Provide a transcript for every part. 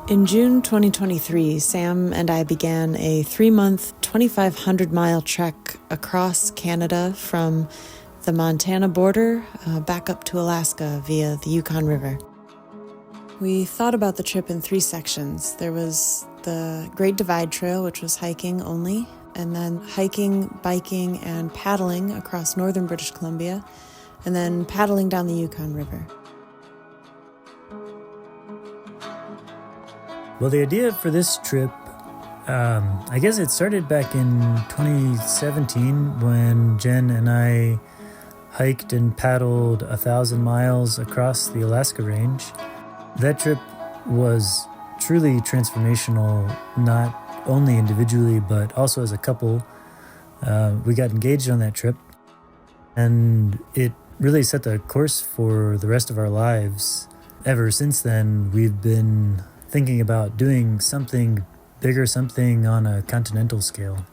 In June 2023, Sam and I began a 3-month, 2,500-mile trek across Canada from the Montana border back up to Alaska via the Yukon River. We thought about the trip in 3 sections. There was the Great Divide Trail, which was hiking only, and then hiking, biking, and paddling across northern British Columbia, and then paddling down the Yukon River. Well, the idea for this trip, I guess it started back in 2017 when Jen and I hiked and paddled 1,000 miles across the Alaska range. That trip was truly transformational, not only individually, but also as a couple. We got engaged on that trip, and it really set the course for the rest of our lives. Ever since then, we've been thinking about doing something bigger, something on a continental scale.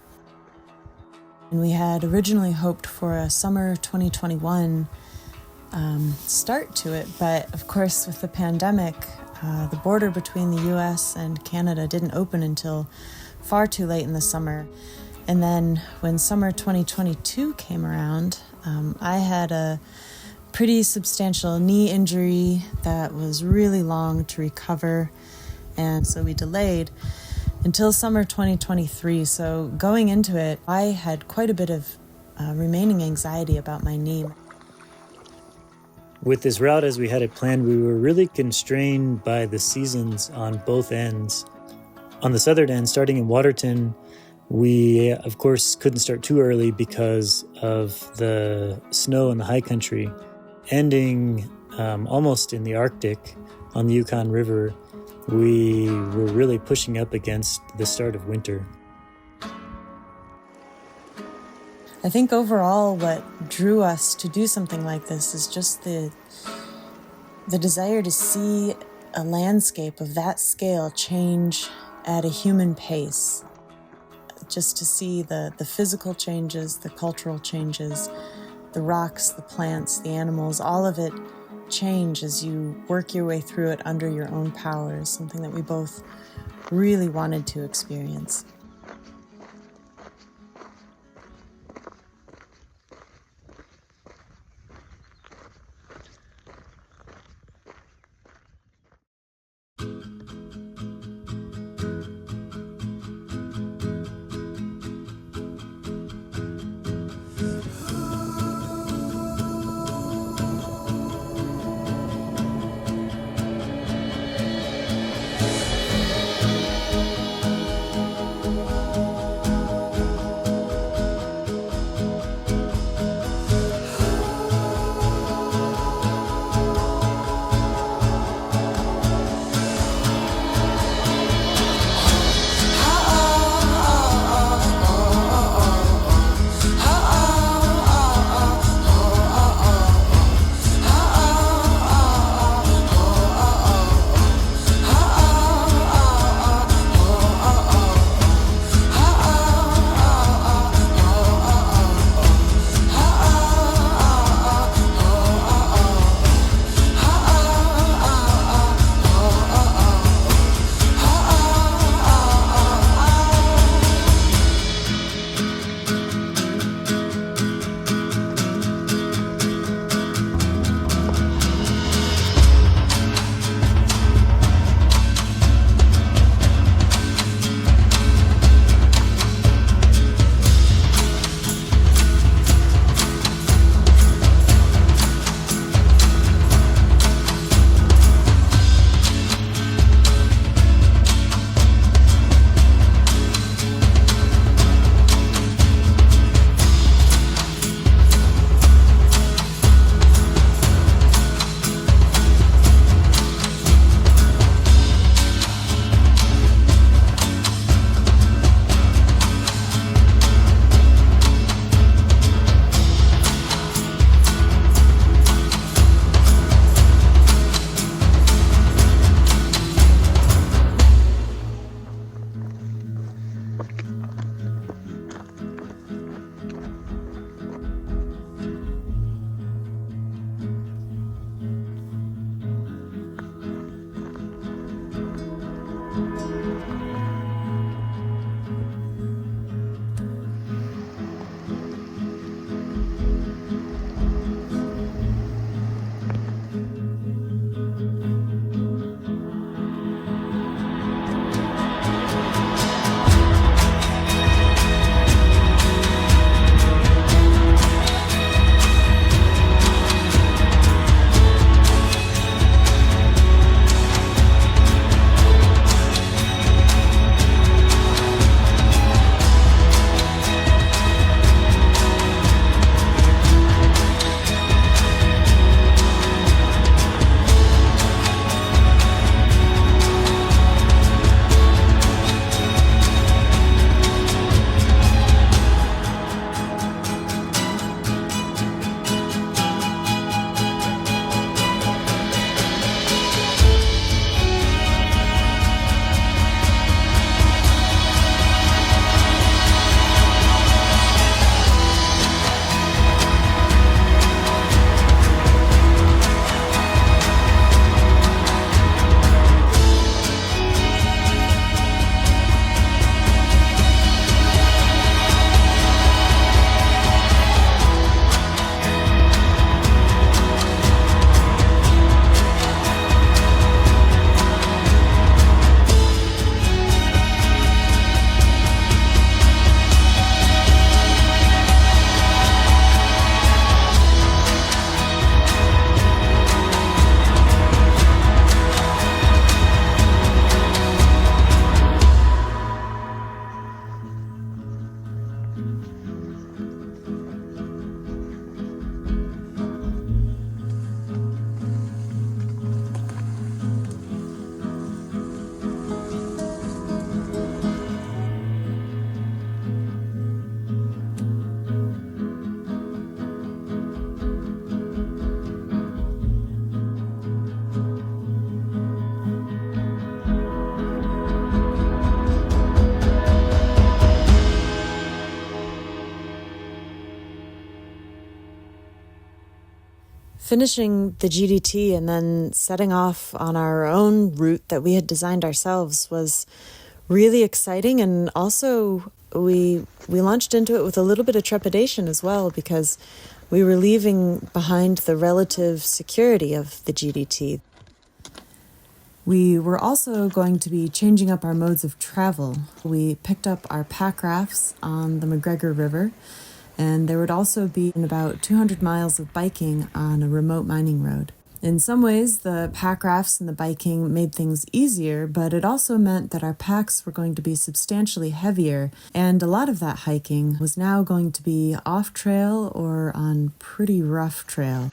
And we had originally hoped for a summer 2021 start to it, but of course with the pandemic, the border between the US and Canada didn't open until far too late in the summer. And then when summer 2022 came around, I had a pretty substantial knee injury that was really long to recover. And so we delayed until summer 2023. So going into it, I had quite a bit of remaining anxiety about my knee. With this route as we had it planned, we were really constrained by the seasons on both ends. On the southern end, starting in Waterton, we, of course, couldn't start too early because of the snow in the high country. Ending almost in the Arctic on the Yukon River, we were really pushing up against the start of winter. I think overall what drew us to do something like this is just the desire to see a landscape of that scale change at a human pace. Just to see the physical changes, the cultural changes, the rocks, the plants, the animals, all of it change as you work your way through it under your own power is something that we both really wanted to experience. Finishing the GDT and then setting off on our own route that we had designed ourselves was really exciting, and also we launched into it with a little bit of trepidation as well, because we were leaving behind the relative security of the GDT. We were also going to be changing up our modes of travel. We picked up our packrafts on the McGregor River, and there would also be about 200 miles of biking on a remote mining road. In some ways, the packrafts and the biking made things easier, but it also meant that our packs were going to be substantially heavier, and a lot of that hiking was now going to be off-trail or on pretty rough trail.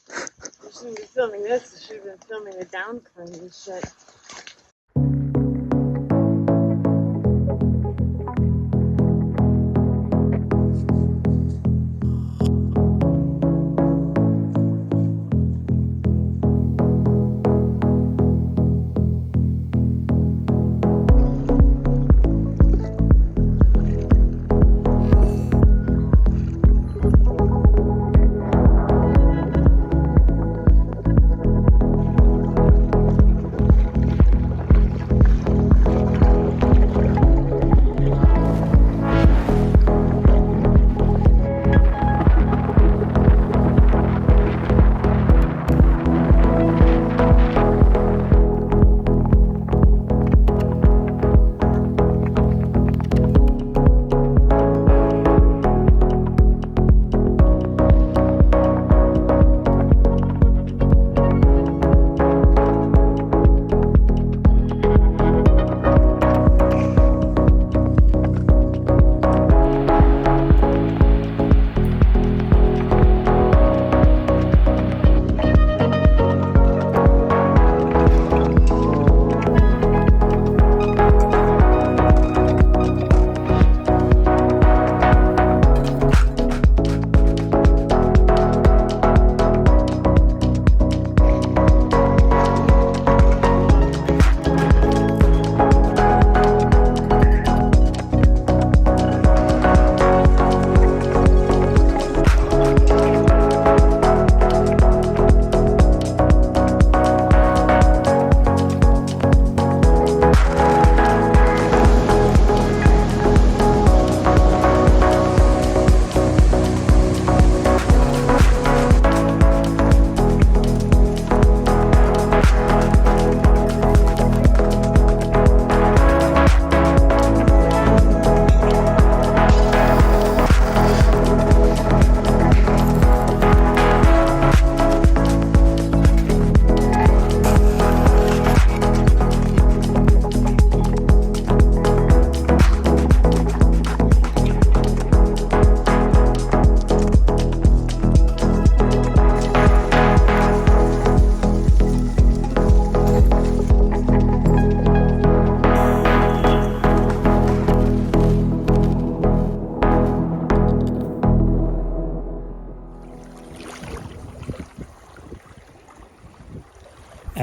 I shouldn't be filming this, I should have been filming a down climb and shit.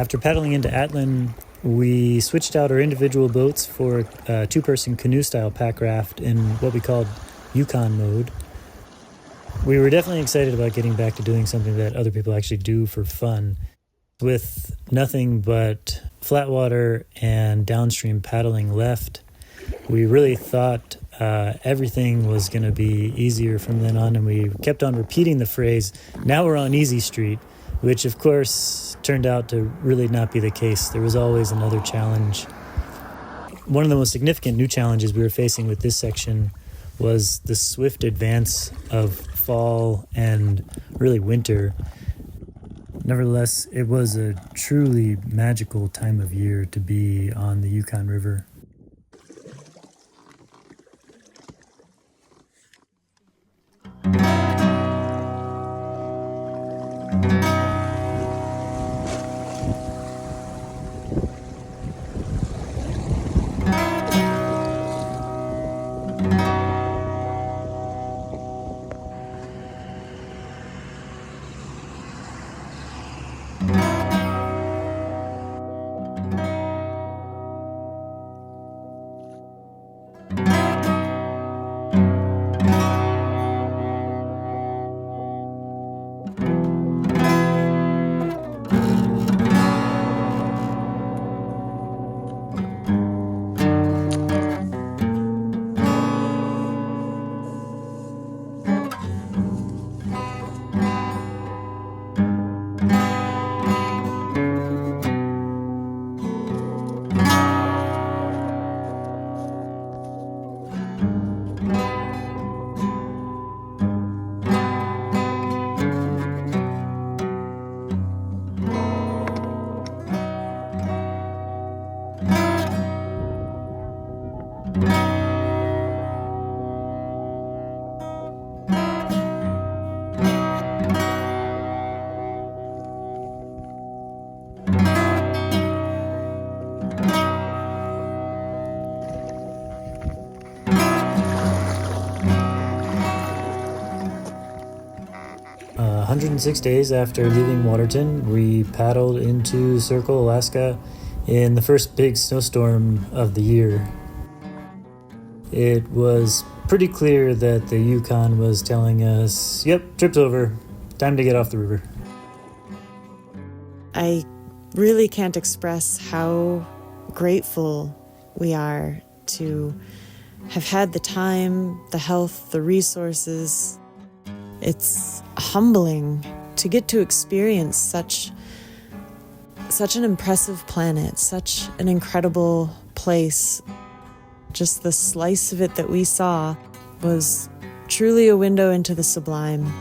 After paddling into Atlin, we switched out our individual boats for a two-person canoe-style pack raft in what we called Yukon mode. We were definitely excited about getting back to doing something that other people actually do for fun. With nothing but flat water and downstream paddling left, we really thought everything was going to be easier from then on, and we kept on repeating the phrase, "Now we're on easy street," which of course turned out to really not be the case. There was always another challenge. One of the most significant new challenges we were facing with this section was the swift advance of fall and really winter. Nevertheless, it was a truly magical time of year to be on the Yukon River. Uh, 106 days after leaving Waterton, we paddled into Circle, Alaska in the first big snowstorm of the year. It was pretty clear that the Yukon was telling us, "Yep, trip's over. Time to get off the river." I really can't express how grateful we are to have had the time, the health, the resources. It's humbling to get to experience such an impressive planet, such an incredible place. Just the slice of it that we saw was truly a window into the sublime.